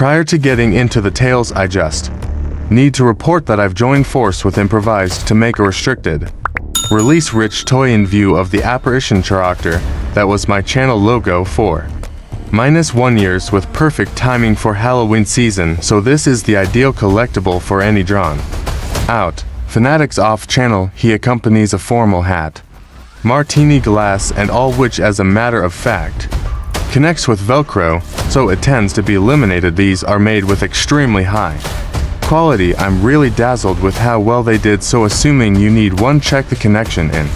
Prior to getting into the tales, I just need to report that I've joined force with Improvised to make a restricted release rich toy in view of the apparition character that was my channel logo for -1 years with perfect timing for Halloween season, so this is the ideal collectible for any drawn out fanatics off channel. He accompanies a formal hat, martini glass and all, which as a matter of fact connects with Velcro, so it tends to be eliminated. These are made with extremely high quality. I'm really dazzled with how well they did, so assuming you need one, check the connection in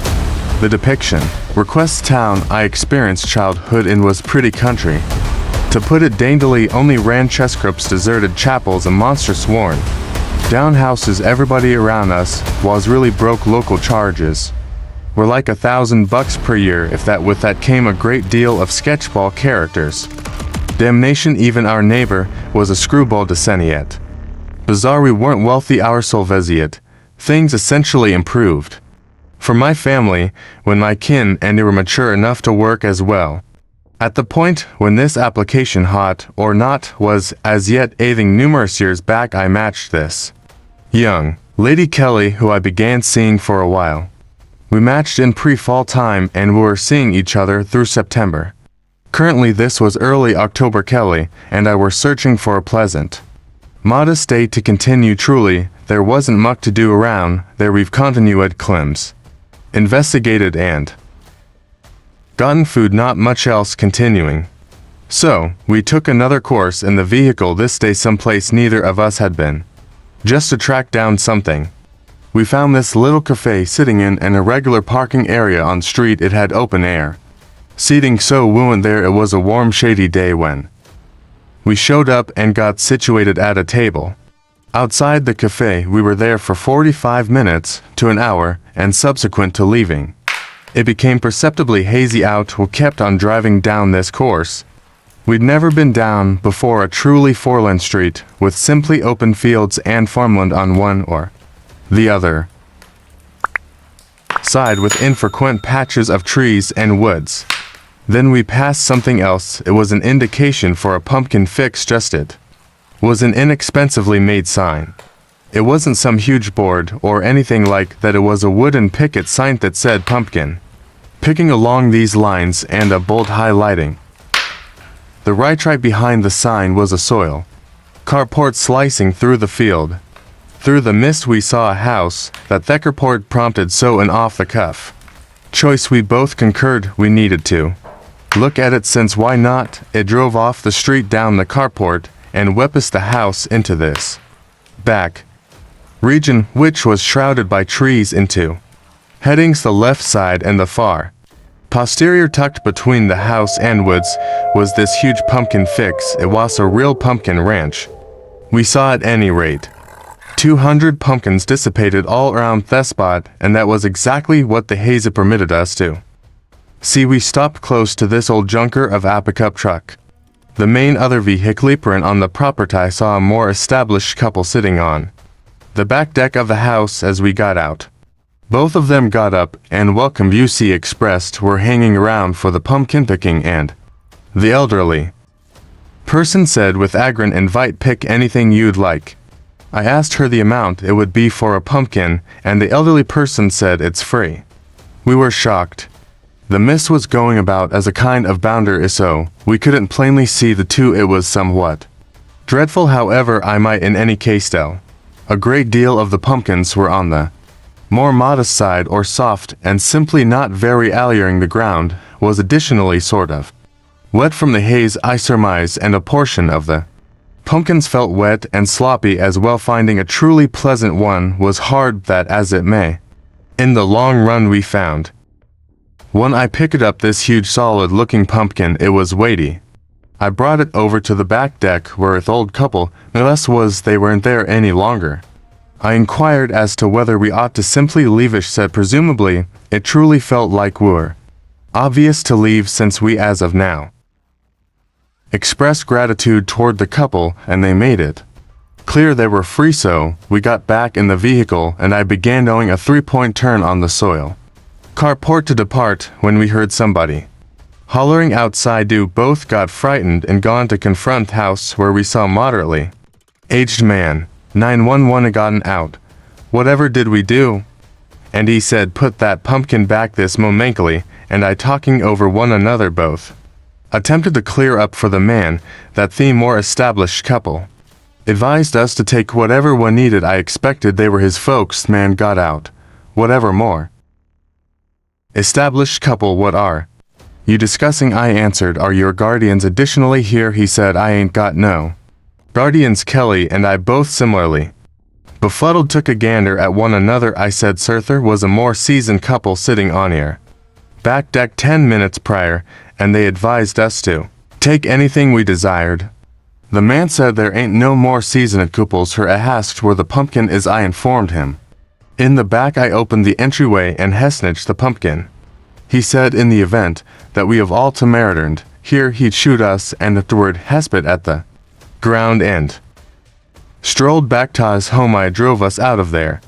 the depiction. Request town I experienced childhood in was pretty country. To put it daintily, only ran chesscrypts, deserted chapels and monster sworn down houses. Everybody around us was really broke. Local charges were like $1,000 per year, if that. With that came a great deal of sketchball characters. Damnation, even our neighbor was a screwball descendant. Bizarre, we weren't wealthy, our Solveziet. Things essentially improved for my family when my kin and they were mature enough to work as well. At the point when this application, hot or not, was as yet athing numerous years back, I matched this young Lady Kelly, who I began seeing for a while. We matched in pre-fall time and we were seeing each other through September. Currently this was early October. Kelly and I were searching for a pleasant, modest day to continue. Truly, there wasn't much to do around there. We've continued climbs, investigated and gotten food, not much else continuing. So, we took another course in the vehicle this day, someplace neither of us had been, just to track down something. We found this little cafe sitting in an irregular parking area on street. It had open air seating, so we went there. It was a warm, shady day when we showed up and got situated at a table outside the cafe. We were there for 45 minutes to an hour, and subsequent to leaving, it became perceptibly hazy out. We kept on driving down this course. We'd never been down before, a truly four-lane street with simply open fields and farmland on one or the other side, with infrequent patches of trees and woods. Then we passed something else. It was an indication for a pumpkin fix. Just it was an inexpensively made sign. It wasn't some huge board or anything like that. It was a wooden picket sign that said pumpkin picking along these lines and a bold highlighting. The right behind the sign was a soil carport slicing through the field. Through the mist we saw a house. That carport prompted so an off-the-cuff choice we both concurred we needed to look at it, since why not? It drove off the street down the carport and wept the house into this back region, which was shrouded by trees. Into headings the left side and the far posterior, tucked between the house and woods, was this huge pumpkin fix. It was a real pumpkin ranch. We saw at any rate 200 pumpkins dissipated all around the spot, and that was exactly what the haze permitted us to see. We stopped close to this old junker of a pickup truck. The main other vehicle, and on the property I saw a more established couple sitting on the back deck of the house. As we got out, both of them got up and welcome views expressed were hanging around for the pumpkin picking, and the elderly person said with a grin, "Invite, pick anything you'd like." I asked her the amount it would be for a pumpkin, and the elderly person said it's free. We were shocked. The mist was going about as a kind of boundary, so we couldn't plainly see the two. It was somewhat dreadful, however. I might in any case tell a great deal of the pumpkins were on the more modest side, or soft and simply not very alluring. The ground was additionally sort of wet from the haze, I surmise, and a portion of the pumpkins felt wet and sloppy as well. Finding a truly pleasant one was hard, that as it may. In the long run we found one. I picked up this huge solid-looking pumpkin. It was weighty. I brought it over to the back deck where the old couple, unless was they weren't there any longer. I inquired as to whether we ought to simply leave it. Said presumably it truly felt like we were obvious to leave, since we as of now expressed gratitude toward the couple and they made it clear they were free. So we got back in the vehicle and I began doing a 3-point turn on the soil carport to depart when we heard somebody Hollering outside, both got frightened and gone to confront house where we saw moderately aged man. 911 gotten out. Whatever did we do? And he said put that pumpkin back this momentarily, and I talking over one another both. Attempted to clear up for the man, that the more established couple. Advised us to take whatever one needed. I expected they were his folks. Man got out. Whatever more. Established couple, what are you discussing? I answered, are your guardians additionally here? He said, I ain't got no guardians. Kelly and I both similarly befuddled took a gander at one another. I said, sir, there was a more seasoned couple sitting on here back deck 10 minutes prior, and they advised us to take anything we desired. The man said there ain't no more seasoned couples. Her asked where the pumpkin is. I informed him. In the back. I opened the entryway and hesnaged the pumpkin. He said in the event that we have all to murdered here, he'd shoot us, and afterward hespit at the ground end. Strolled back to his home. I drove us out of there.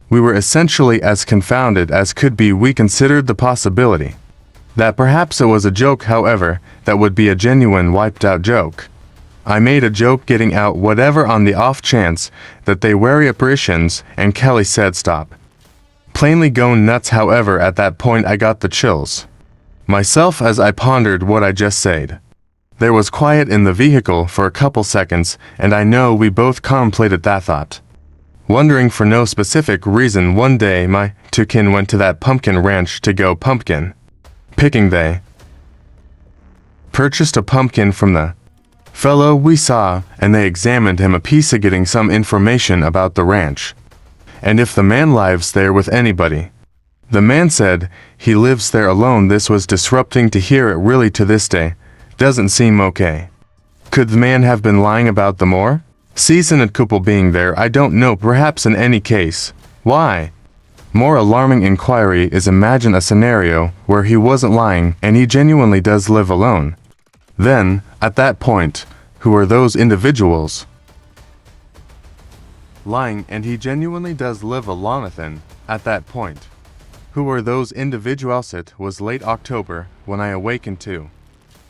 We were essentially as confounded as could be. We considered the possibility that perhaps it was a joke, however, that would be a genuine wiped out joke. I made a joke getting out whatever on the off chance that they were apparitions, and Kelly said stop. Plainly going nuts. However, at that point I got the chills myself as I pondered what I just said. There was quiet in the vehicle for a couple seconds, and I know we both contemplated that thought. Wondering for no specific reason, one day my two kin went to that pumpkin ranch to go pumpkin picking. They purchased a pumpkin from the fellow we saw, and they examined him a piece of getting some information about the ranch, and if the man lives there with anybody. The man said he lives there alone. This was disrupting to hear. It really to this day doesn't seem okay. Could the man have been lying about the more seasoned couple being there? I don't know. Perhaps. In any case, why? More alarming inquiry is imagine a scenario where he wasn't lying and he genuinely does live alone. Then, at that point, who are those individuals? Lying and he genuinely does live alone. Then, at that point, who are those individuals? It was late October when I awakened to,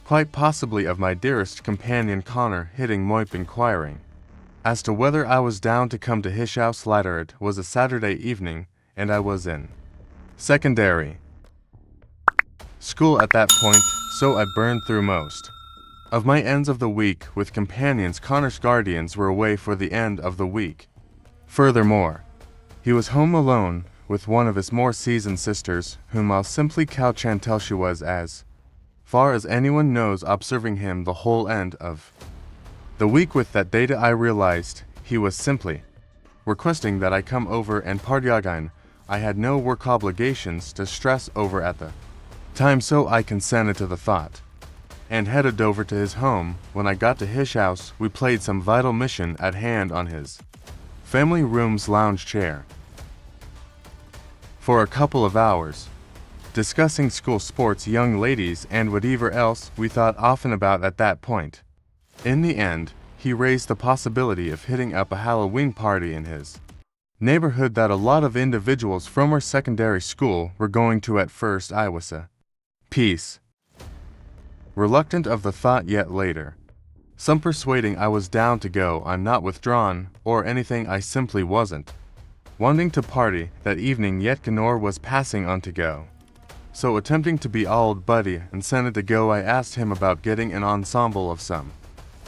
quite possibly of my dearest companion Connor hitting Moip inquiring as to whether I was down to come to his house later. It was a Saturday evening, and I was in secondary school at that point, so I burned through most of my ends of the week with companions. Connor's guardians were away for the end of the week. Furthermore, he was home alone with one of his more seasoned sisters, whom I'll simply call Chantel. She was, as far as anyone knows, observing him the whole end of the week. With that data, I realized he was simply requesting that I come over and party again. I had no work obligations to stress over at the time, so I consented to the thought and headed over to his home. When I got to his house, we played some vital mission at hand on his family room's lounge chair for a couple of hours, discussing school sports, young ladies, and whatever else we thought often about at that point. In the end, he raised the possibility of hitting up a Halloween party in his neighborhood that a lot of individuals from our secondary school were going to. At first I was a piece reluctant of the thought, yet later, some persuading, I was down to go. I'm not withdrawn or anything, I simply wasn't wanting to party that evening, yet Connor was passing on to go. So attempting to be all buddy and sent to go, I asked him about getting an ensemble of some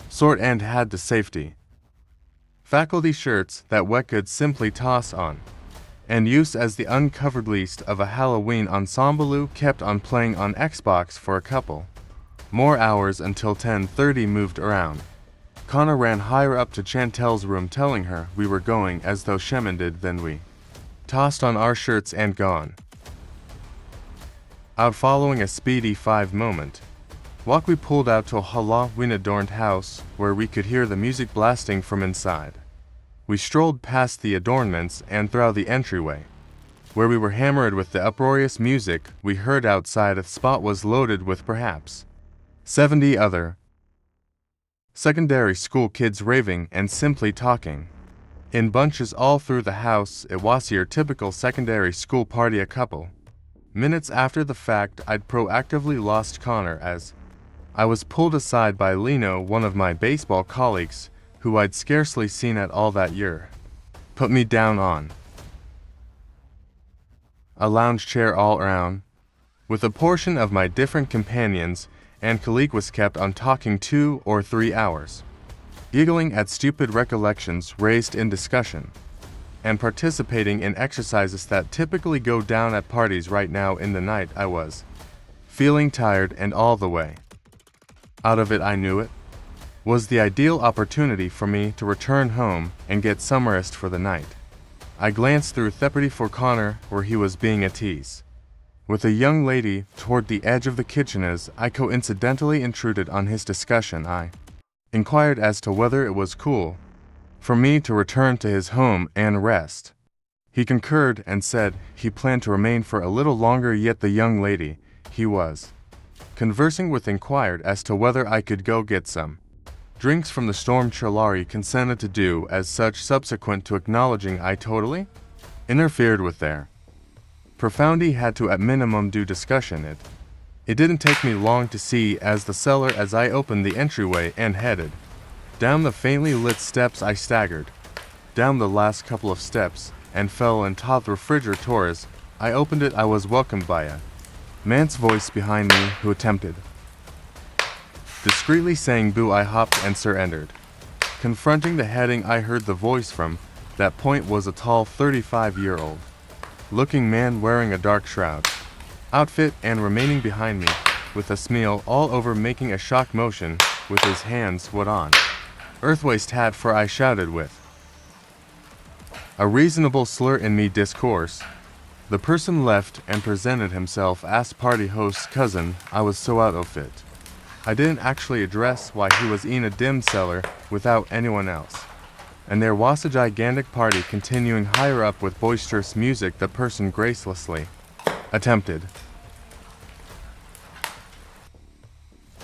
sort and had the safety faculty shirts that we could simply toss on and use as the uncovered least of a Halloween ensemble. Kept on playing on Xbox for a couple more hours until 10:30 moved around. Connor ran higher up to Chantel's room telling her we were going, as though Shemin did. Then we tossed on our shirts and gone out. Following a speedy 5 moment walk, we pulled out to a Halloween-adorned house where we could hear the music blasting from inside. We strolled past the adornments and through the entryway, where we were hammered with the uproarious music we heard outside. The spot was loaded with perhaps 70 other secondary school kids raving and simply talking in bunches all through the house. It was your typical secondary school party. A couple Minutes after the fact, I'd proactively lost Connor as I was pulled aside by Lino, one of my baseball colleagues, who I'd scarcely seen at all that year. Put me down on a lounge chair all around, with a portion of my different companions and colleague was kept on talking 2 or 3 hours, giggling at stupid recollections raised in discussion, and participating in exercises that typically go down at parties. Right now in the night I was feeling tired, and all the way out of it I knew it was the ideal opportunity for me to return home and get some rest for the night. I glanced through Thepperty for Connor, where he was being a tease with a young lady toward the edge of the kitchen. As I coincidentally intruded on his discussion, I inquired as to whether it was cool for me to return to his home and rest. He concurred and said he planned to remain for a little longer, yet the young lady he was conversing with inquired as to whether I could go get some drinks from the Storm. Chalari consented to do as such, subsequent to acknowledging I totally interfered with their profoundly had to at minimum do discussion. It didn't take me long to see as the cellar as I opened the entryway and headed down the faintly lit steps. I staggered down the last couple of steps and fell and topped the refrigerator. As I opened it, I was welcomed by a man's voice behind me who attempted discreetly saying boo. I hopped and surrendered. Confronting the heading I heard the voice from that point was a tall 35-year-old looking man wearing a dark shroud outfit and remaining behind me with a smile all over, making a shock motion with his hands. What on earth waste had for? I shouted with a reasonable slur in me discourse. The person left and presented himself as party host's cousin. I was so out of it, I didn't actually address why he was in a dim cellar without anyone else. And there was a gigantic party continuing higher up with boisterous music. The person gracelessly attempted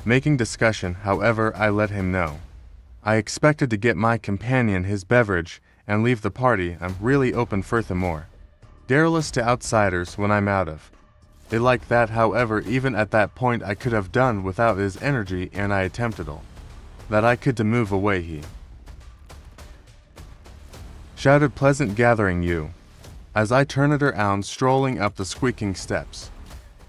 making discussion. However, I let him know I expected to get my companion his beverage and leave the party. I'm really open furthermore garrulous to outsiders when I'm out of it like that. However, even at that point I could have done without his energy, and I attempted all that I could to move away. He shouted, pleasant gathering you, as I turned around, strolling up the squeaking steps.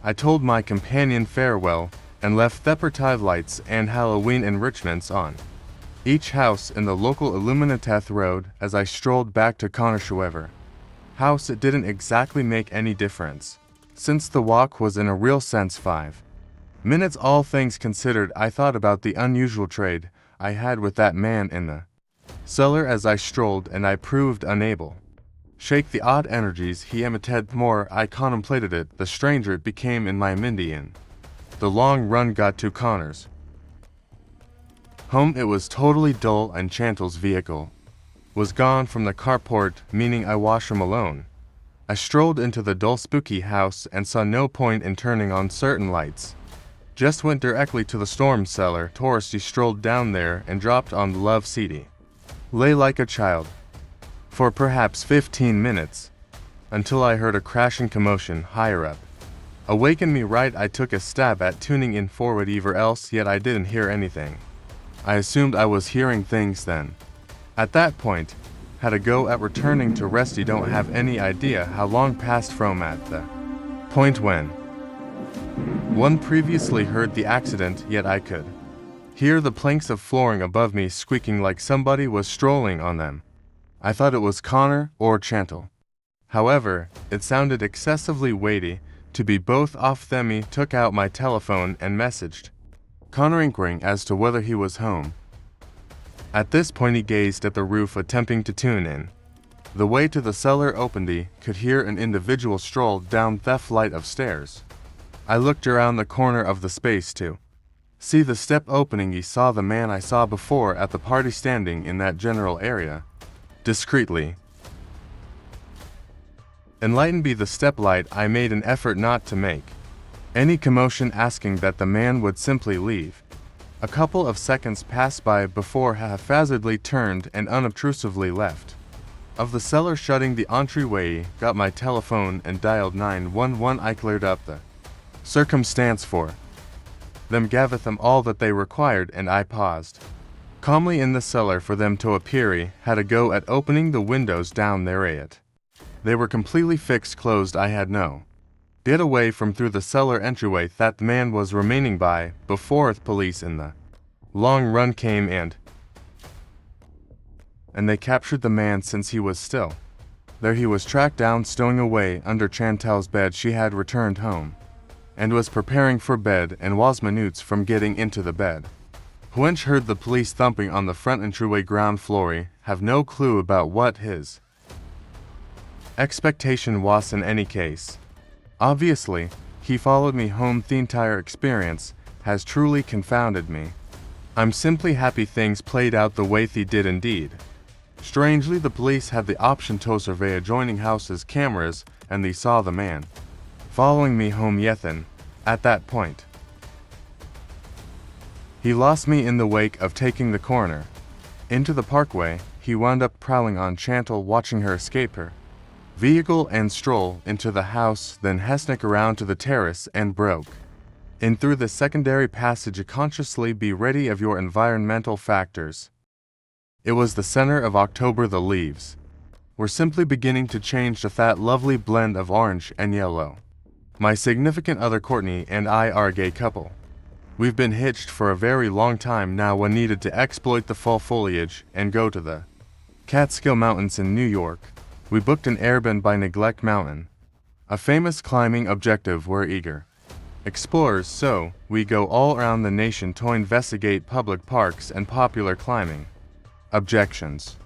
I told my companion farewell and left Theppertide lights and Halloween enrichments on each house in the local Illuminateth Road. As I strolled back to Connorshoever house, it didn't exactly make any difference, since the walk was in a real sense 5 minutes. All things considered, I thought about the unusual trade I had with that man in the cellar as I strolled, and I proved unable shake the odd energies he emitted. More I contemplated it, the stranger it became in my Mindian. The long run got to Connor's home. It was totally dull, and Chantal's vehicle was gone from the carport, meaning I washed him alone. I strolled into the dull spooky house and saw no point in turning on certain lights. Just went directly to the storm cellar. Touristy strolled down there and dropped on the love seat. Lay like a child for perhaps 15 minutes, until I heard a crashing commotion higher up. Awakened me right. I took a stab at tuning in for whatever else, yet I didn't hear anything. I assumed I was hearing things then. At that point, had a go at returning to Resty. Don't have any idea how long passed from at the point when one previously heard the accident, yet I could hear the planks of flooring above me squeaking like somebody was strolling on them. I thought it was Connor or Chantal. However, it sounded excessively weighty to be both off them. I took out my telephone and messaged Connor, inquiring as to whether he was home. At this point he gazed at the roof, attempting to tune in. The way to the cellar opened. He could hear an individual stroll down the flight of stairs. I looked around the corner of the space to see the step opening. He saw the man I saw before at the party standing in that general area, discreetly. Enlightened by the step light, I made an effort not to make any commotion, asking that the man would simply leave. A couple of seconds passed by before he haphazardly turned and unobtrusively left. Of the cellar shutting the entryway, got my telephone and dialed 911. I cleared up the circumstance for them, gaveth them all that they required, and I paused calmly in the cellar for them to appear. Had a go at opening the windows down there yet. They were completely fixed closed. I had no get away from through the cellar entryway that the man was remaining by before the police in the long run came and they captured the man since he was still there. He was tracked down, stowing away under Chantal's bed. She had returned home and was preparing for bed and was minutes from getting into the bed. Wench heard the police thumping on the front entryway ground floor. Have no clue about what his expectation was in any case. Obviously, he followed me home. The entire experience has truly confounded me. I'm simply happy things played out the way they did indeed. Strangely, the police had the option to survey adjoining houses' cameras, and they saw the man following me home. Yethan, at that point, he lost me in the wake of taking the corner into the parkway. He wound up prowling on Chantal, watching her escape her vehicle and stroll into the house, then sneak around to the terrace and broke in through the secondary passage. Consciously be ready of your environmental factors. It was the center of October. The leaves were simply beginning to change to that lovely blend of orange and yellow. My significant other Courtney and I are a gay couple. We've been hitched for a very long time now. One needed to exploit the fall foliage and go to the Catskill Mountains in New York. We booked an Airbnb by Neglect Mountain, a famous climbing objective. We're eager explorers, so we go all around the nation to investigate public parks and popular climbing objections.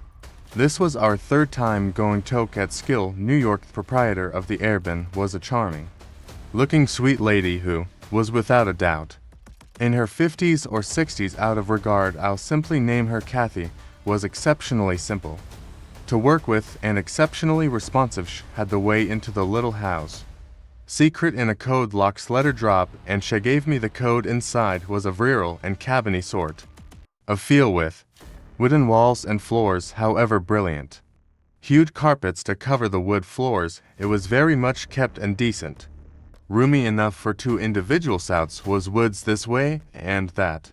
This was our third time going to Catskill, New York. The proprietor of the Airbnb was a charming looking sweet lady who was without a doubt in her 50s or 60s. Out of regard, I'll simply name her Kathy. Was exceptionally simple to work with and exceptionally responsive. She had the way into the little house secret in a code lock's letter drop, and she gave me the code. Inside was a virile and cabiny sort of feel with wooden walls and floors, however brilliant hued carpets to cover the wood floors. It was very much kept and decent, roomy enough for two individuals. Outs was woods this way and that.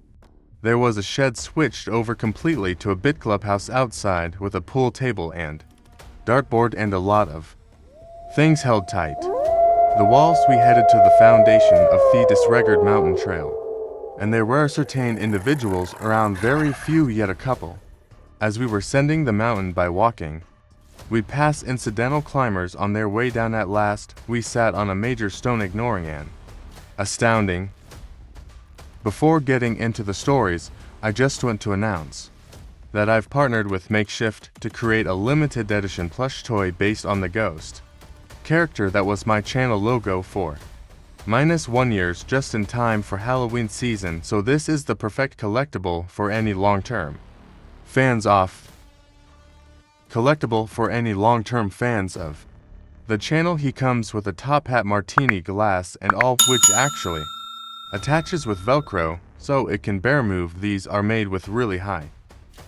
There was a shed switched over completely to a bit clubhouse outside with a pool table and dartboard and a lot of things held tight. The walls we headed to the foundation of the disregarded mountain trail, and there were certain individuals around, very few yet a couple. As we were sending the mountain by walking, we'd pass incidental climbers on their way down. At last, we sat on a major stone, ignoring an astounding. Before getting into the stories, I just want to announce that I've partnered with Makeshift to create a limited edition plush toy based on the ghost character that was my channel logo for -1 years, just in time for Halloween season. So this is the perfect collectible for any long-term fans of the channel. He comes with a top hat, martini glass, and all, which actually attaches with Velcro so it can bear move. These are made with really high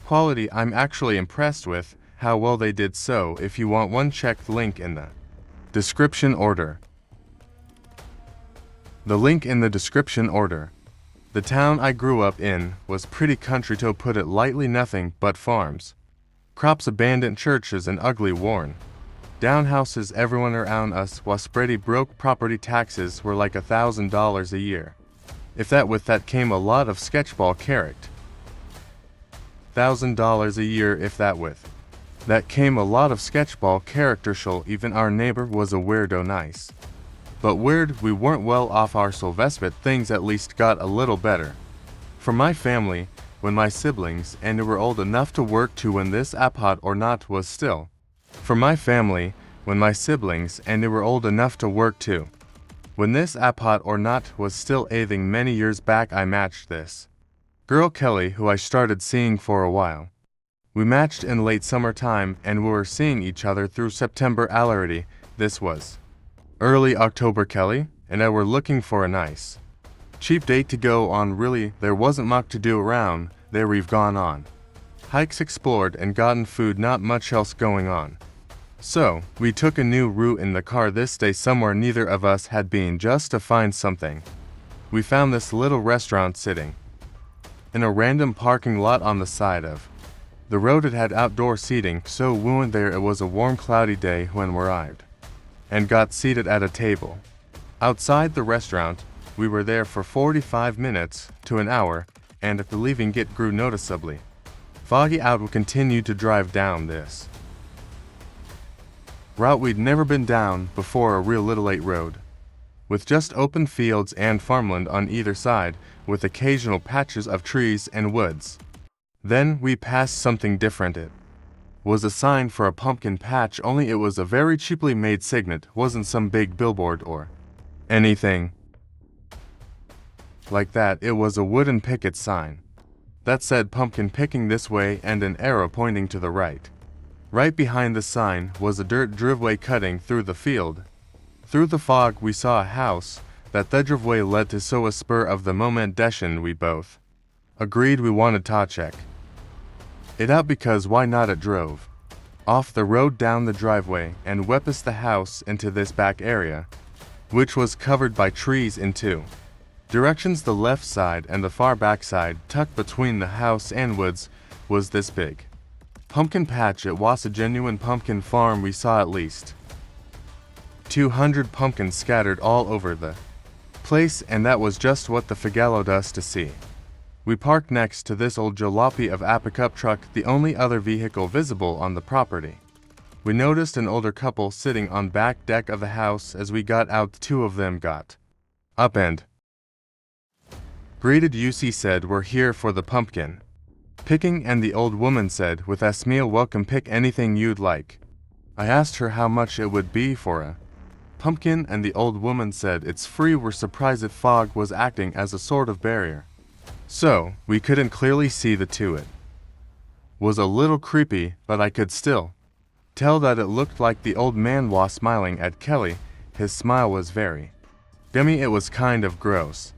quality. I'm actually impressed with how well they did. So if you want one, check the link in the description order. The link in the description order. The town I grew up in was pretty country, to put it lightly. Nothing but farms, crops, abandoned churches, and ugly worn down houses. Everyone around us was pretty broke. Property taxes were like $1,000 a year. If that, with that came a lot of sketchball character. $1,000 a year, if that, with that came a lot of sketchball character. Even our neighbor was a weirdo. Nice, but weird. We weren't well off our Sylvester. Things at least got a little better for my family when my siblings and they were old enough to work too. When this apod or not was still for my family when my siblings and they were old enough to work too. When this apod or not was still athing many years back, I matched this girl Kelly, who I started seeing for a while. We matched in late summertime and we were seeing each other through September already. This was early October. Kelly and I were looking for a nice, cheap date to go on. Really, there wasn't much to do around there. We've gone on hikes, explored, and gotten food. Not much else going on. So, we took a new route in the car this day somewhere neither of us had been just to find something. We found this little restaurant sitting in a random parking lot on the side of the road. It had outdoor seating, so we went there. It was a warm, cloudy day when we arrived, and got seated at a table. Outside the restaurant, we were there for 45 minutes to an hour, and the leaving it grew noticeably foggy out. We continued to drive down this route we'd never been down before, a real little late road, with just open fields and farmland on either side, with occasional patches of trees and woods. Then we passed something different. It was a sign for a pumpkin patch, only it was a very cheaply made signet, wasn't some big billboard or anything like that. It was a wooden picket sign that said pumpkin picking this way and an arrow pointing to the right. Right behind the sign was a dirt driveway cutting through the field. Through the fog we saw a house that the driveway led to, so a spur of the moment we both agreed we wanted to check it out, because why not? It drove off the road down the driveway and wepus the house into this back area, which was covered by trees in two directions. The left side and the far back side, tucked between the house and woods, was this big pumpkin patch. It was a genuine pumpkin farm. We saw at least 200 pumpkins scattered all over the place, and that was just what the figallowed us to see. We parked next to this old jalopy of a pickup truck, the only other vehicle visible on the property. We noticed an older couple sitting on back deck of the house. As we got out, two of them got up and greeted. UC said, "We're here for the pumpkin picking," and the old woman said with a smile, "Welcome, pick anything you'd like." I asked her how much it would be for a pumpkin, and the old woman said it's free. We're surprised that fog was acting as a sort of barrier, so we couldn't clearly see the two. It was a little creepy, but I could still tell that it looked like the old man was smiling at Kelly. His smile was very gummy. It was kind of gross.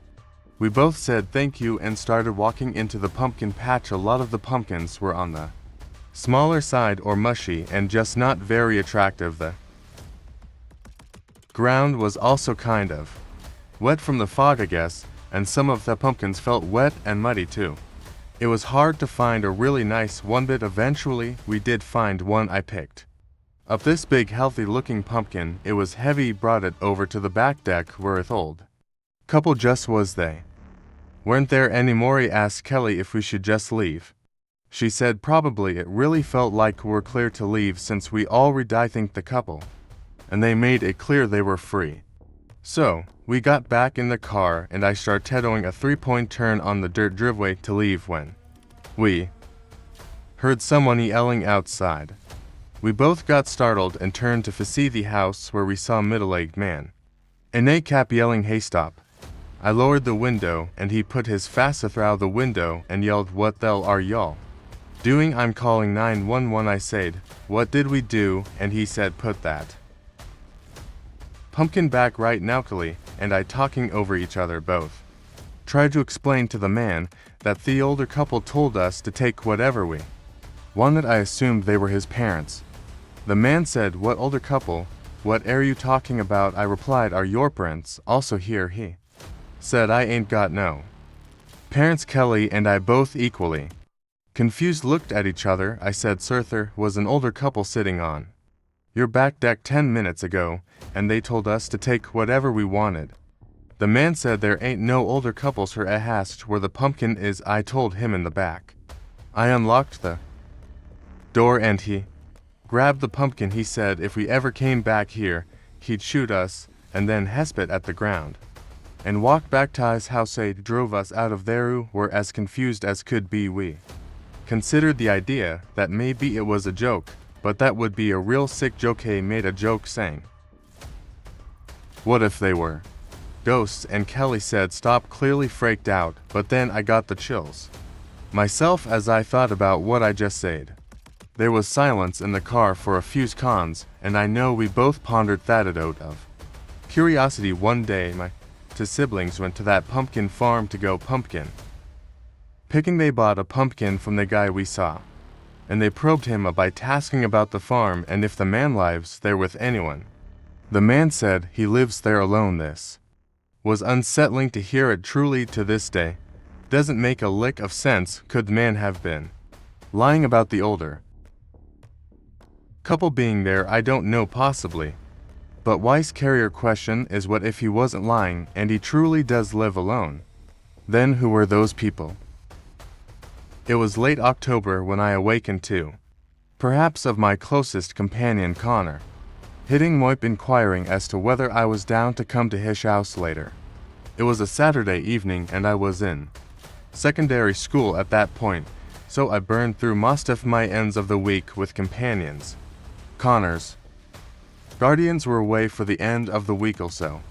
We both said thank you and started walking into the pumpkin patch. A lot of the pumpkins were on the smaller side or mushy and just not very attractive. The ground was also kind of wet from the fog, I guess, and some of the pumpkins felt wet and muddy too. It was hard to find a really nice one, but eventually we did find one. I picked up this big, healthy-looking pumpkin. It was heavy. Brought it over to the back deck where it old couple just was. They weren't there anymore. I asked Kelly if we should just leave. She said probably. It really felt like we're clear to leave since we already, I think, the couple, and they made it clear they were free. So we got back in the car and I started doing a 3-point turn on the dirt driveway to leave when we heard someone yelling outside. We both got startled and turned to see the house, where we saw a middle-aged man in a cap yelling, "Hey, stop." I lowered the window and he put his fist through the window and yelled, "What the hell are y'all doing? I'm calling 911. I said, "What did we do?" And he said, "Put that pumpkin back right now." Kelly and I, talking over each other, both tried to explain to the man that the older couple told us to take whatever we wanted. I assumed they were his parents. The man said, "What older couple? What are you talking about?" I replied, "Are your parents also here?" He said, "I ain't got no parents." Kelly and I, both equally confused, looked at each other. I said, "Sir, there was an older couple sitting on your back deck 10 minutes ago, and they told us to take whatever we wanted." The man said, "There ain't no older couples here." I asked where the pumpkin is. I told him in the back. I unlocked the door and he grabbed the pumpkin. He said if we ever came back here, he'd shoot us, and then spit at the ground and walked back to his house. He drove us out of there. We're as confused as could be. We considered the idea that maybe it was a joke, but that would be a real sick joke. He made a joke saying, "What if they were ghosts?" And Kelly said, "Stop," clearly freaked out. But then I got the chills myself as I thought about what I just said. There was silence in the car for a few seconds, and I know we both pondered that out of curiosity. One day my two siblings went to that pumpkin farm to go pumpkin picking. They bought a pumpkin from the guy we saw and they probed him by tasking about the farm and if the man lives there with anyone. The man said he lives there alone. This was unsettling to hear it truly to this day. Doesn't make a lick of sense. Could the man have been lying about the older couple being there? I don't know, possibly. But why's carrier question is, what if he wasn't lying and he truly does live alone? Then who were those people? It was late October when I awakened to, perhaps of my closest companion Connor, hitting me up inquiring as to whether I was down to come to his house later. It was a Saturday evening and I was in secondary school at that point, so I burned through most of my ends of the week with companions. Connor's guardians were away for the end of the week or so.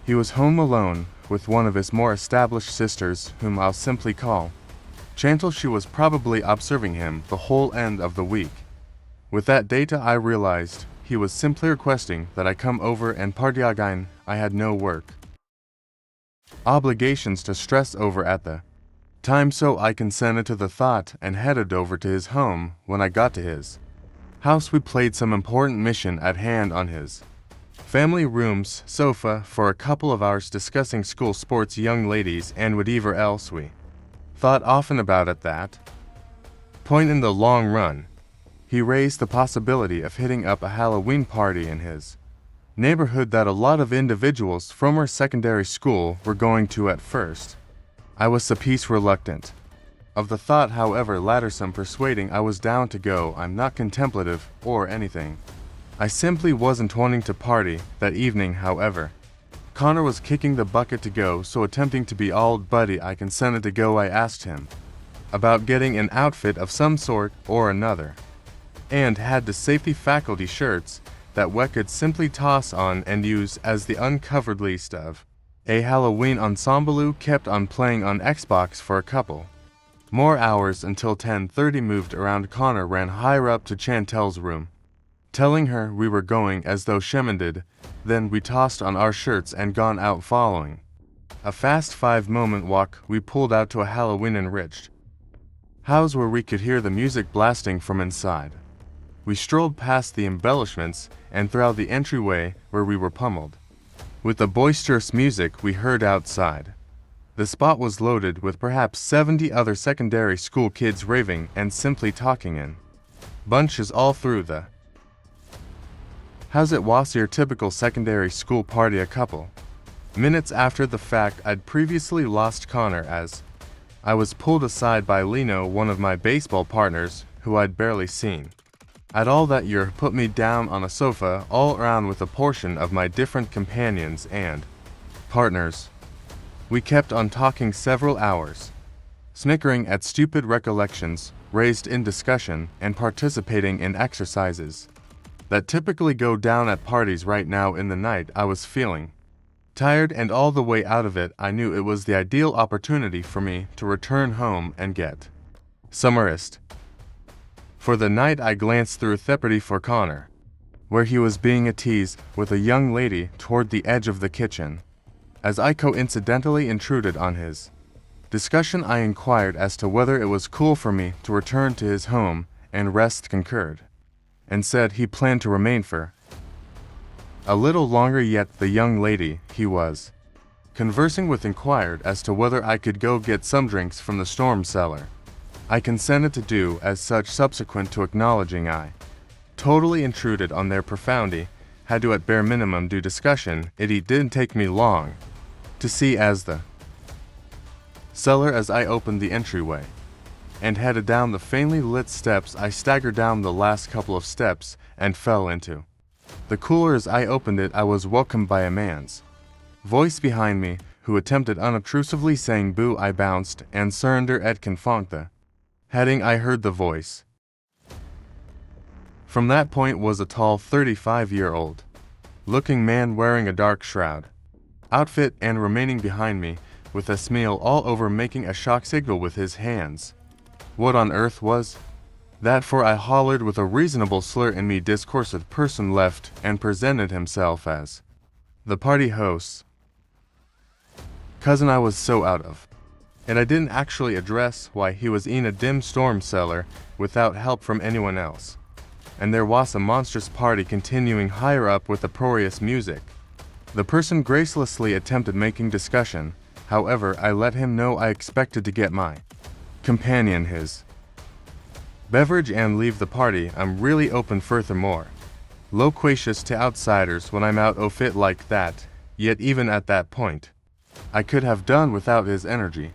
He was home alone with one of his more established sisters, whom I'll simply call Chantal. She was probably observing him the whole end of the week. With that data, I realized he was simply requesting that I come over and party again. I had no work obligations to stress over at the time, so I consented to the thought and headed over to his home. When I got to his house, we played some important mission at hand on his family room's sofa for a couple of hours, discussing school sports, young ladies, and whatever else we thought often about at that point. In the long run, he raised the possibility of hitting up a Halloween party in his neighborhood that a lot of individuals from our secondary school were going to at first. I was a piece reluctant of the thought, however, latter some persuading I was down to go. I'm not contemplative or anything. I simply wasn't wanting to party that evening. However, Connor was kicking the bucket to go, so attempting to be all buddy, I consented to go. I asked him about getting an outfit of some sort or another, and had the safety faculty shirts that we could simply toss on and use as the uncovered list of a Halloween ensemble. Kept on playing on Xbox for a couple more hours until 10:30 moved around. Connor ran higher up to Chantel's room, telling her we were going as though she did. Then we tossed on our shirts and gone out. Following a fast 5-moment walk, we pulled out to a Halloween enriched house where we could hear the music blasting from inside. We strolled past the embellishments and throughout the entryway where we were pummeled with the boisterous music we heard outside. The spot was loaded with perhaps 70 other secondary school kids raving and simply talking in bunches all through the house. It was your typical secondary school party. A couple minutes after the fact, I'd previously lost Connor as I was pulled aside by Lino, one of my baseball partners, who I'd barely seen at all that year, put me down on a sofa all around with a portion of my different companions and partners. We kept on talking several hours, snickering at stupid recollections raised in discussion and participating in exercises that typically go down at parties. Right now in the night, I was feeling tired, and all the way out of it, I knew it was the ideal opportunity for me to return home and get some rest. For the night, I glanced through Theoprody for Connor, where he was being a tease with a young lady toward the edge of the kitchen. As I coincidentally intruded on his discussion, I inquired as to whether it was cool for me to return to his home, and Rest concurred and said he planned to remain for a little longer yet. The young lady he was conversing with inquired as to whether I could go get some drinks from the storm cellar. I consented to do as such. Subsequent to acknowledging I totally intruded on their profoundity, had to at bare minimum do discussion. It didn't take me long to see as the cellar as I opened the entryway and headed down the faintly lit steps. I staggered down the last couple of steps and fell into the cooler. As I opened it, I was welcomed by a man's voice behind me, who attempted unobtrusively saying boo. I bounced and surrender at confoncta heading. I heard the voice from that point was a tall 35-year-old looking man wearing a dark shroud outfit and remaining behind me with a smile all over, making a shock signal with his hands. What on earth was that for? I hollered with a reasonable slur in me. Discursive person left and presented himself as the party host's cousin. I was so out of and I didn't actually address why he was in a dim storm cellar without help from anyone else. And there was a monstrous party continuing higher up with uproarious music. The person gracelessly attempted making discussion, however I let him know I expected to get my companion his beverage and leave the party. I'm really open furthermore. Loquacious to outsiders when I'm out of it like that, yet even at that point, I could have done without his energy.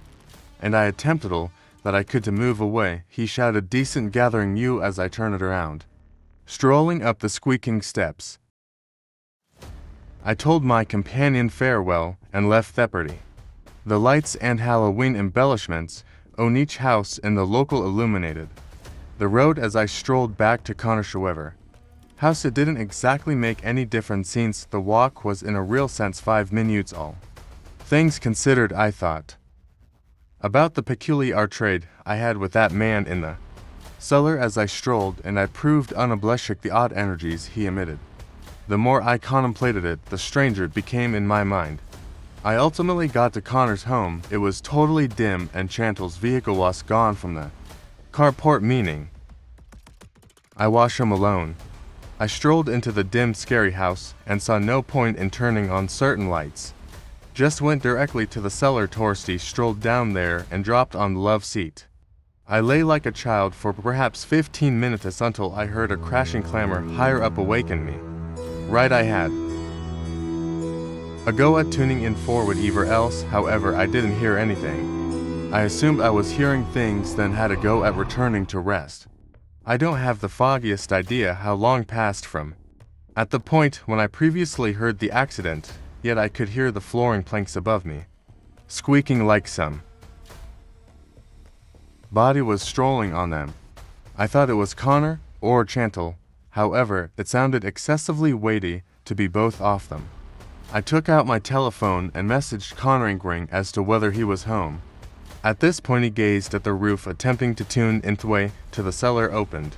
And I attempted all that I could to move away. He shouted decent gathering you as I turned around, strolling up the squeaking steps. I told my companion farewell and left the party. The lights and Halloween embellishments on each house in the local illuminated the road as I strolled back to Converge house. It didn't exactly make any difference since the walk was in a real sense 5 minutes all things considered. I thought about the peculiar trade I had with that man in the cellar as I strolled, and I proved unabashed the odd energies he emitted. The more I contemplated it, the stranger it became in my mind. I ultimately got to Connor's home. It was totally dim and Chantal's vehicle was gone from the carport, meaning I was home alone. I strolled into the dim, scary house and saw no point in turning on certain lights. Just went directly to the cellar. Torsty strolled down there and dropped on the love seat. I lay like a child for perhaps 15 minutes until I heard a crashing clamor higher up awaken me. Right, I had a go at tuning in for whatever else, however I didn't hear anything. I assumed I was hearing things, then had a go at returning to rest. I don't have the foggiest idea how long passed from at the point when I previously heard the accident, yet I could hear the flooring planks above me squeaking like some body was strolling on them. I thought it was Connor or Chantal, however, it sounded excessively weighty to be both of them. I took out my telephone and messaged Connor inquiring as to whether he was home. At this point he gazed at the roof attempting to tune in the way to the cellar opened.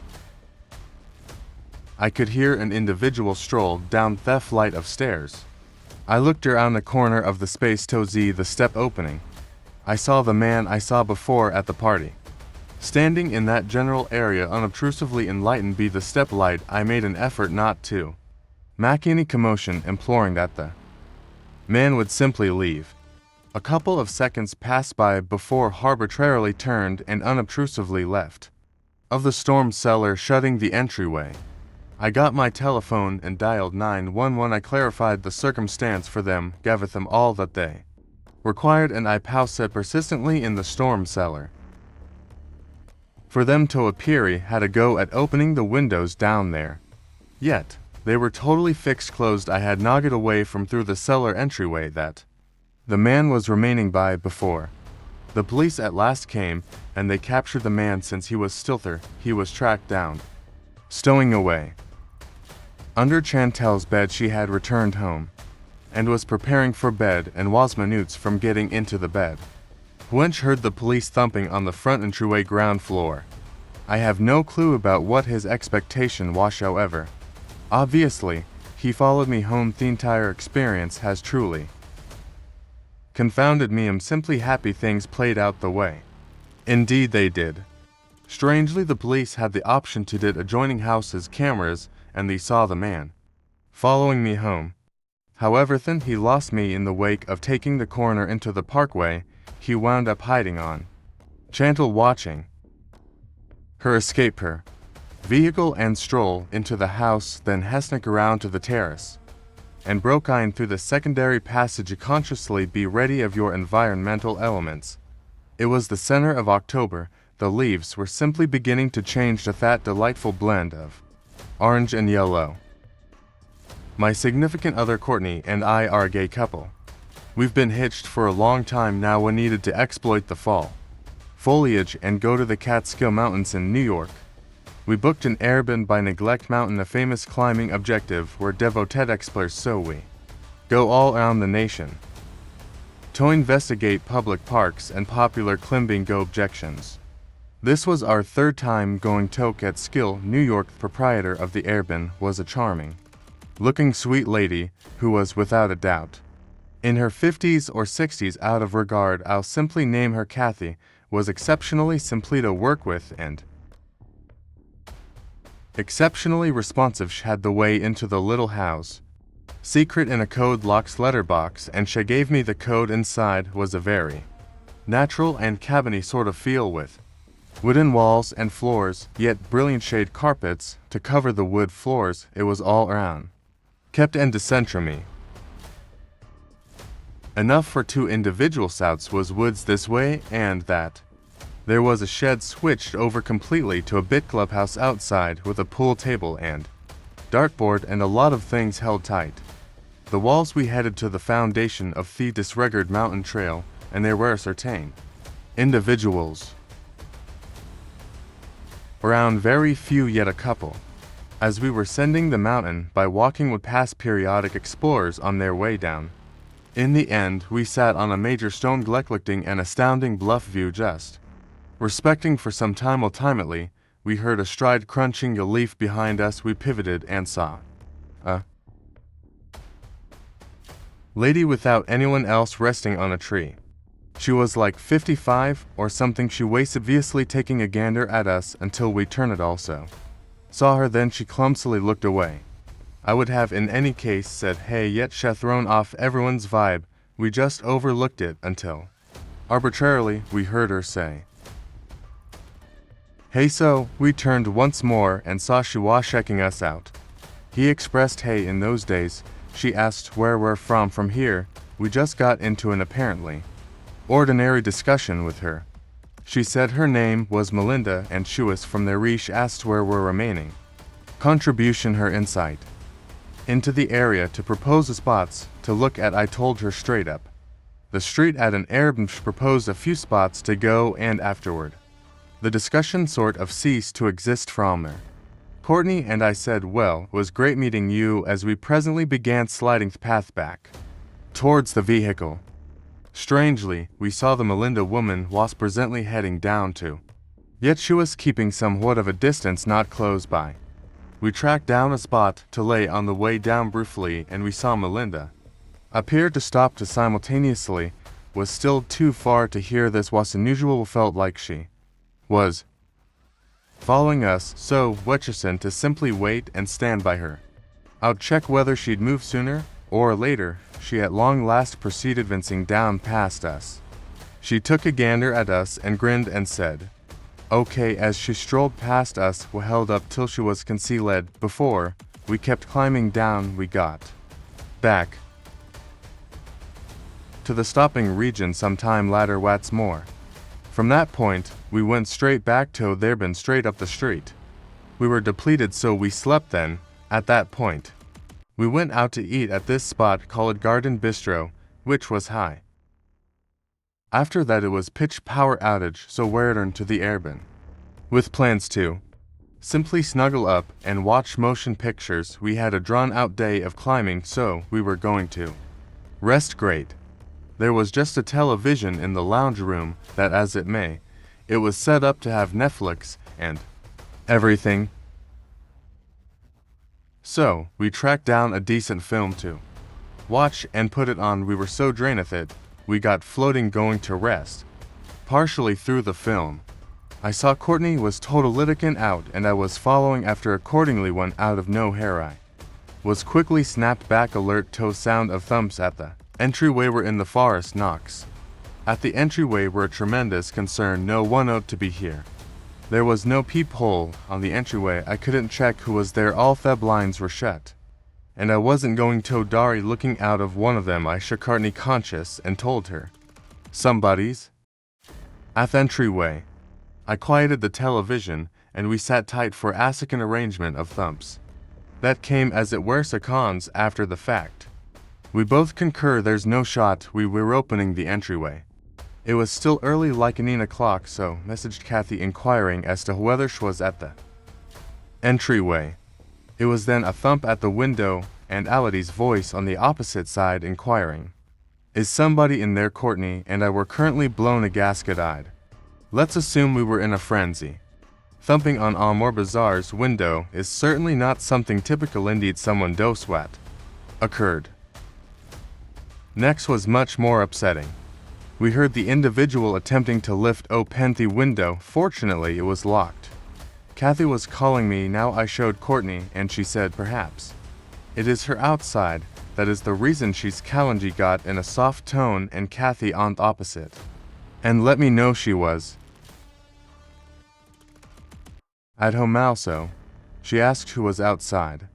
I could hear an individual stroll down the flight of stairs. I looked around the corner of the space to see the step opening. I saw the man I saw before at the party, standing in that general area unobtrusively enlightened by the step light. I made an effort not to make any commotion, imploring that the man would simply leave. A couple of seconds passed by before arbitrarily turned and unobtrusively left of the storm cellar, shutting the entryway. I got my telephone and dialed 911. I clarified the circumstance for them, gave them all that they required, and I paused persistently in the storm cellar for them to appear. Had a go at opening the windows down there, yet they were totally fixed closed. I had knocked away from through the cellar entryway that the man was remaining by before the police at last came, and they captured the man. Since he was still there, he was tracked down, stowing away under Chantal's bed. She had returned home and was preparing for bed and was minutes from getting into the bed when she heard the police thumping on the front entryway ground floor. I have no clue about what his expectation was, however. Obviously, he followed me home. The entire experience has truly confounded me. I'm simply happy things played out the way indeed they did. Strangely, the police had the option to did adjoining houses cameras, and they saw the man following me home. However, then he lost me in the wake of taking the coroner into the parkway. He wound up hiding on Chantal, watching her escape her vehicle and stroll into the house, then sneak around to the terrace and broke in through the secondary passage. Consciously be ready of your environmental elements. It was the center of October. The leaves were simply beginning to change to that delightful blend of orange and yellow. My significant other Courtney and I are a gay couple. We've been hitched for a long time now. We needed to exploit the fall foliage and go to the Catskill Mountains in New York. We booked an Airbnb by Neglect Mountain, a famous climbing objective where devoted explorers, so we go all around the nation to investigate public parks and popular climbing go objections. This was our third time going to Catskill, New York. The proprietor of the Airbnb was a charming looking sweet lady who was without a doubt In her 50s or 60s, out of regard, I'll simply name her Kathy, was exceptionally simply to work with and exceptionally responsive. She had the way into the little house. Secret in a code locked letterbox, and she gave me the code inside was a very natural and cabiny sort of feel with wooden walls and floors, yet brilliant shade carpets to cover the wood floors. It was all around kept and decentrally enough for two individual souts was woods this way and that. There was a shed switched over completely to a bit clubhouse outside with a pool table and dartboard and a lot of things held tight. The walls we headed to the foundation of the disregarded mountain trail, and there were certain individuals around, very few, yet a couple. As we were sending the mountain by walking would pass periodic explorers on their way down. In the end, we sat on a major stone collecting an astounding bluff view just respecting for some time. Ultimately, we heard a stride crunching a leaf behind us. We pivoted and saw a lady without anyone else resting on a tree. She was like 55 or something. She was obviously taking a gander at us until we turned also. Saw her, then she clumsily looked away. I would have in any case said hey, yet she thrown off everyone's vibe. We just overlooked it until arbitrarily we heard her say hey, so we turned once more and saw she was checking us out. He expressed hey. In those days, she asked where we're from here. We just got into an apparently ordinary discussion with her. She said her name was Melinda and she was from there. She asked where we're remaining. Contribution her insight into the area to propose the spots to look at. I told her straight up the street at an Arab. She proposed a few spots to go, and afterward the discussion sort of ceased to exist from there. Courtney and I said, well, it was great meeting you, as we presently began sliding the path back towards the vehicle. Strangely, we saw the Melinda woman was presently heading down too. Yet she was keeping somewhat of a distance not close by. We tracked down a spot to lay on the way down briefly, and we saw Melinda appeared to stop to simultaneously. Was still too far to hear this was unusual. Felt like she was following us, so Wetcherson to simply wait and stand by her. I'd check whether she'd move sooner or later. She at long last proceeded vincing down past us. She took a gander at us and grinned and said okay as she strolled past us. We held up till she was concealed. Before we kept climbing down, we got back to the stopping region some time later. What's more, from that point, we went straight back to there, been straight up the street. We were depleted, so we slept then. At that point, we went out to eat at this spot called Garden Bistro, which was high. After that it was pitch power outage, so we returned to the airbin with plans to simply snuggle up and watch motion pictures. We had a drawn-out day of climbing, so we were going to rest. Great. There was just a television in the lounge room that, as it may, it was set up to have Netflix and everything. So, we tracked down a decent film to watch and put it on. We were so drained with it, we got floating going to rest. Partially through the film, I saw Courtney was total litigan out, and I was following after accordingly. One out of no hair I was quickly snapped back. Alert to sound of thumps at the entryway. We're in the forest. Knocks at the entryway were a tremendous concern. No one ought to be here. There was no peephole on the entryway. I couldn't check who was there. All the blinds were shut, and I wasn't going to Dari looking out of one of them. I shook Courtney conscious and told her somebody's at the entryway. I quieted the television, and we sat tight for a second arrangement of thumps that came as it were seconds after the fact. We both concur there's no shot. We were opening the entryway. It was still early, like 9 o'clock, so messaged Kathy inquiring as to whether she was at the entryway. It was then a thump at the window and Alidy's voice on the opposite side inquiring, is somebody in there? Courtney and I were currently blown a gasket-eyed. Let's assume we were in a frenzy. Thumping on Amor Bazaar's window is certainly not something typical. Indeed, someone doswat occurred Next was much more upsetting. We heard the individual attempting to lift open the window. Fortunately, it was locked. Kathy was calling me. Now I showed Courtney, and she said perhaps it is her outside. That is the reason she's Kalanji got in a soft tone and Kathy on opposite. And let me know she was at home also. She asked who was outside.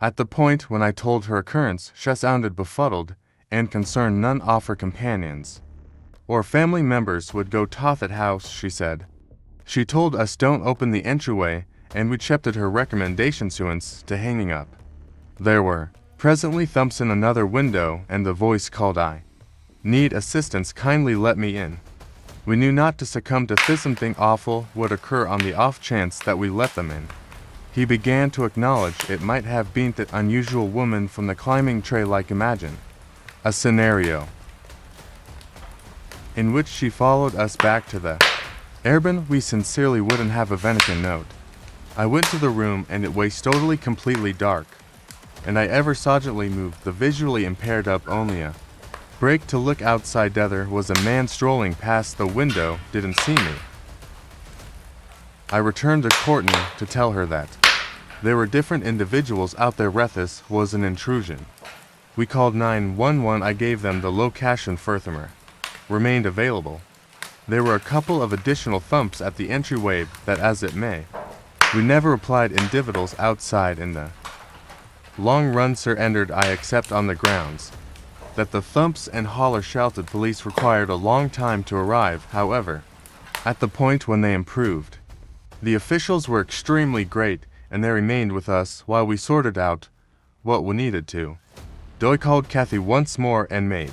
At the point when I told her occurrence, she sounded befuddled and concerned none of her companions or family members would go to that house, she said. She told us don't open the entryway, and we accepted her recommendation to hanging up. There were presently thumps in another window, and the voice called, "I need assistance, kindly let me in." We knew not to succumb to something awful would occur on the off chance that we let them in. He began to acknowledge it might have been that unusual woman from the climbing tray, like imagine a scenario in which she followed us back to the Airban. We sincerely wouldn't have a Vatican note. I went to the room and it was totally completely dark, and I ever suddenly moved the visually impaired up only a break to look outside. There was a man strolling past the window, didn't see me. I returned to Courtney to tell her that there were different individuals out there. This was an intrusion. We called 911. I gave them the location. Furthermore remained available. There were a couple of additional thumps at the entryway, that as it may, we never replied individuals outside in the long run surrendered. I accept on the grounds that the thumps and holler shouted police required a long time to arrive. However, at the point when they improved, the officials were extremely great, and they remained with us while we sorted out what we needed to. Doi called Kathy once more and made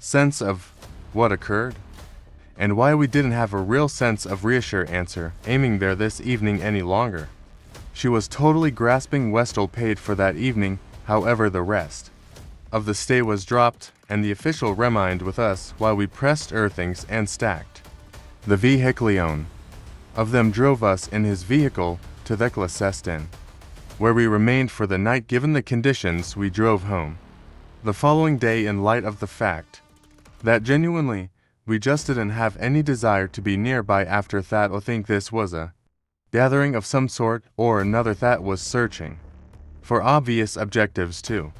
sense of what occurred, and why we didn't have a real sense of reassure answer aiming there this evening any longer. She was totally grasping. Westall paid for that evening. However, the rest of the stay was dropped, and the official remained with us while we pressed earthings and stacked the vehicle. Of them drove us in his vehicle to the Cestin, where we remained for the night. Given the conditions, we drove home the following day in light of the fact that genuinely we just didn't have any desire to be nearby after that, or think this was a gathering of some sort or another that was searching for obvious objectives to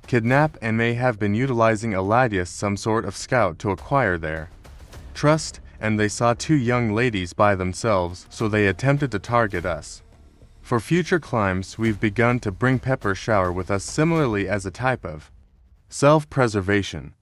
kidnap, and may have been utilizing Eladius, some sort of scout, to acquire their trust, and they saw two young ladies by themselves, so they attempted to target us. For future climbs, we've begun to bring pepper shower with us, similarly as a type of self-preservation.